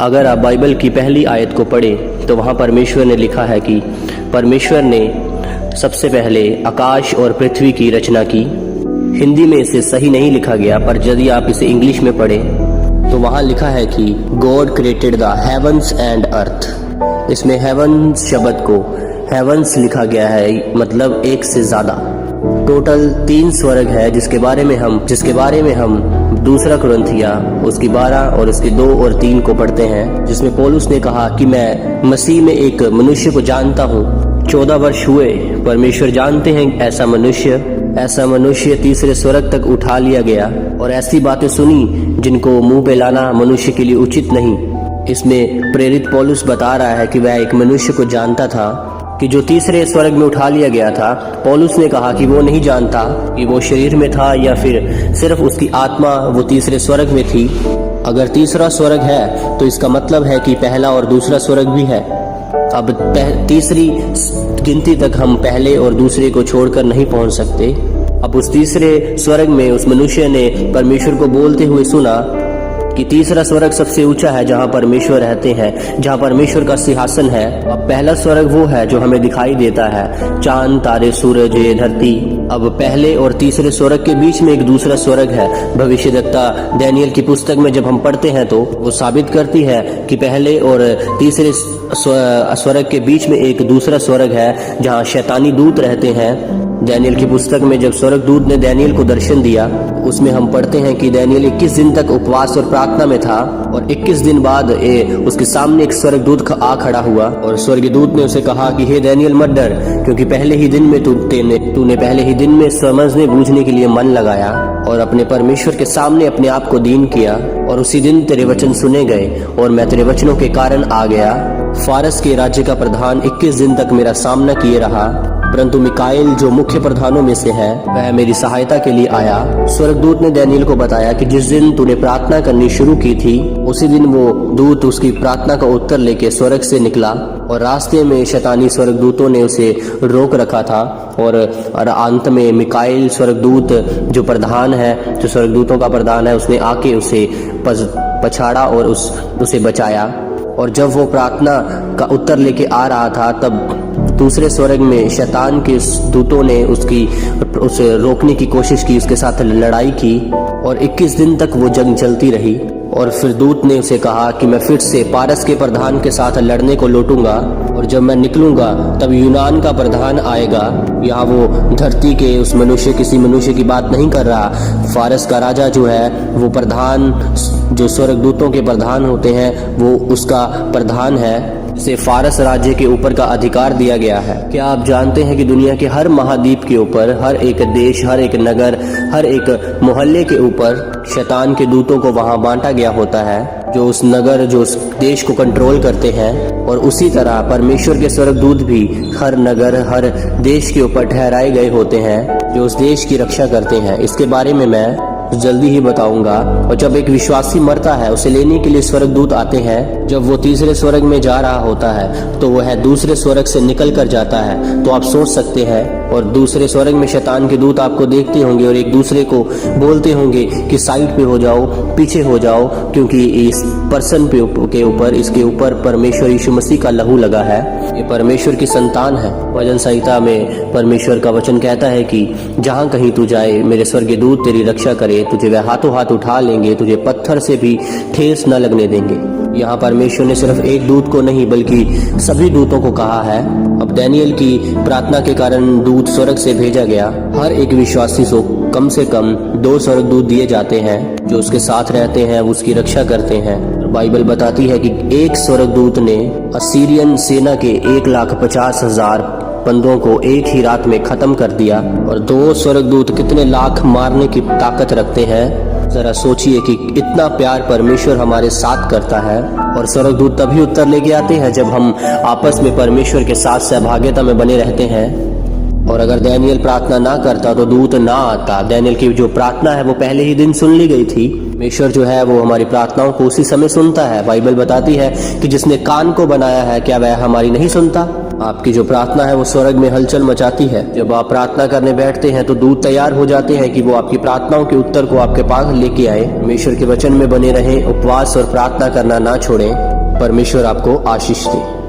अगर आप बाइबल की पहली आयत को पढ़ें तो वहाँ परमेश्वर ने लिखा है कि परमेश्वर ने सबसे पहले आकाश और पृथ्वी की रचना की। हिंदी में इसे सही नहीं लिखा गया, पर यदि आप इसे इंग्लिश में पढ़ें तो वहाँ लिखा है कि God created the heavens and earth. इसमें हेवंस शब्द को हेवंस लिखा गया है, मतलब एक से ज़्यादा। टोटल 3 स्वर्ग है जिसके बारे में हम दूसरा कुरिन्थिया उसकी 12 और उसकी 2 और 3 को पढ़ते हैं, जिसमें पौलुस ने कहा कि मैं मसीह में एक मनुष्य को जानता हूँ। 14 वर्ष हुए, परमेश्वर जानते हैं ऐसा मनुष्य तीसरे स्वर्ग तक उठा लिया गया और ऐसी बातें सुनी जिनको मुंह पे लाना मनुष्य के लिए उचित नहीं। इसमें प्रेरित पौलुस बता रहा है कि वह एक मनुष्य को जानता था कि जो तीसरे स्वर्ग में उठा लिया गया था। पौलुस ने कहा कि वो नहीं जानता कि वो शरीर में था या फिर सिर्फ उसकी आत्मा वो तीसरे स्वर्ग में थी। अगर तीसरा स्वर्ग है तो इसका मतलब है कि पहला और दूसरा स्वर्ग भी है। अब तीसरी गिनती तक हम पहले और दूसरे को छोड़कर नहीं पहुंच सकते। अब उस तीसरे स्वर्ग में उस मनुष्य ने परमेश्वर को बोलते हुए सुना कि तीसरा स्वर्ग सबसे ऊंचा है जहां परमेश्वर रहते हैं, जहां परमेश्वर का सिंहासन है। अब पहला स्वर्ग वो है जो हमें दिखाई देता है, चांद, तारे, सूरज, धरती। अब पहले और तीसरे स्वर्ग के बीच में एक दूसरा स्वर्ग है। भविष्यद्वक्ता दानियेल की पुस्तक में जब हम पढ़ते हैं तो वो साबित करती है कि पहले और तीसरे स्वर्ग के बीच में एक दूसरा स्वर्ग है जहाँ शैतानी दूत रहते हैं। दानियेल की पुस्तक में जब स्वर्गदूत ने दानियेल को दर्शन दिया, उसमें हम पढ़ते हैं कि दानियेल 21 दिन तक उपवास और प्रार्थना में था और 21 दिन बाद उसके सामने एक स्वर्गदूत आ खड़ा हुआ और स्वर्गदूत ने उसे कहा कि हे दानियेल मत डर, क्योंकि पहले ही दिन में तूने पहले ही दिन में समझने बूझने के लिए मन लगाया और अपने परमेश्वर के सामने अपने आप को दीन किया और उसी दिन तेरे वचन सुने गए और मैं तेरे वचनों के कारण आ गया। फारस के राज्य का प्रधान 21 दिन तक मेरा सामना किए रहा, परंतु मिकाएल जो मुख्य प्रधानों में से है वह मेरी सहायता के लिए आया। स्वर्गदूत ने दानियेल को बताया कि जिस दिन तूने प्रार्थना करनी शुरू की थी उसी दिन वो दूत उसकी प्रार्थना का उत्तर लेके स्वर्ग से निकला और रास्ते में शैतानी स्वर्गदूतों ने उसे रोक रखा था और अंत में मिकाएल स्वर्गदूत जो प्रधान है, जो स्वर्गदूतों का प्रधान है, उसने आके उसे पछाड़ा और उसे बचाया। और जब वो प्रार्थना का उत्तर लेके आ रहा था तब दूसरे स्वर्ग में शैतान के दूतों ने उसे रोकने की कोशिश की, उसके साथ लड़ाई की और 21 दिन तक वो जंग चलती रही। और फिर दूत ने उसे कहा कि मैं फिर से पारस के प्रधान के साथ लड़ने को लौटूंगा और जब मैं निकलूंगा तब यूनान का प्रधान आएगा। यहाँ वो धरती के किसी मनुष्य की बात नहीं कर रहा। फारस का राजा जो है वो प्रधान, जो स्वर्गदूतों के प्रधान होते हैं, वो उसका प्रधान है, से फारस राज्य के ऊपर का अधिकार दिया गया है। क्या आप जानते हैं कि दुनिया के हर महाद्वीप के ऊपर, हर एक देश, हर एक नगर, हर एक मोहल्ले के ऊपर शैतान के दूतों को वहां बांटा गया होता है जो उस नगर, जो उस देश को कंट्रोल करते हैं। और उसी तरह परमेश्वर के स्वर्गदूत भी हर नगर, हर देश के ऊपर ठहराए गए होते हैं जो उस देश की रक्षा करते हैं। इसके बारे में मैं जल्दी ही बताऊंगा। और जब एक विश्वासी मरता है उसे लेने के लिए स्वर्गदूत आते हैं। जब वो तीसरे स्वर्ग में जा रहा होता है तो वह दूसरे स्वर्ग से निकल कर जाता है। तो आप सोच सकते हैं, और दूसरे स्वर्ग में शैतान के दूत आपको देखते होंगे और एक दूसरे को बोलते होंगे कि साइड पे हो जाओ, पीछे हो जाओ, क्योंकि इस पर्सन के ऊपर, इसके ऊपर परमेश्वर यीशु मसीह का लहू लगा है। ये परमेश्वर की संतान है। भजन संहिता में परमेश्वर का वचन कहता है कि जहाँ कहीं तू जाए मेरे स्वर्गीय दूत तेरी रक्षा करे, तुझे वह हाथों हाथ उठा लेंगे, तुझे पत्थर से भी ठेस न लगने देंगे। यहाँ परमेश्वर ने सिर्फ एक दूत को नहीं बल्कि सभी दूतों को कहा है। अब दानियेल की प्रार्थना के कारण दूत स्वर्ग से भेजा गया। हर एक विश्वासी को कम से कम 2 स्वर्गदूत दिए जाते हैं जो उसके साथ रहते हैं, उसकी रक्षा करते हैं। बाइबल बताती है कि एक स्वर्गदूत ने असीरियन सेना के 1,50,000 बंदों को एक ही रात में खत्म कर दिया। और 2 स्वर्गदूत कितने लाख मारने की ताकत रखते हैं। जरा सोचिए कि इतना प्यार परमेश्वर हमारे साथ करता है। और स्वर्गदूत तभी उत्तर लेके आते हैं जब हम आपस में परमेश्वर के साथ सहभागिता में बने रहते हैं। और अगर डैनियल प्रार्थना ना करता तो दूत ना आता। डैनियल की जो प्रार्थना है वो पहले ही दिन सुन ली गई थी। परमेश्वर जो है वो हमारी प्रार्थनाओं को उसी समय सुनता है। बाइबल बताती है कि जिसने कान को बनाया है क्या वह हमारी नहीं सुनता। आपकी जो प्रार्थना है वो स्वर्ग में हलचल मचाती है। जब आप प्रार्थना करने बैठते हैं तो दूत तैयार हो जाते हैं कि वो आपकी प्रार्थनाओं के उत्तर को आपके पास लेके आए। परमेश्वर के वचन में बने रहें, उपवास और प्रार्थना करना ना छोड़ें। परमेश्वर आपको आशीष दे।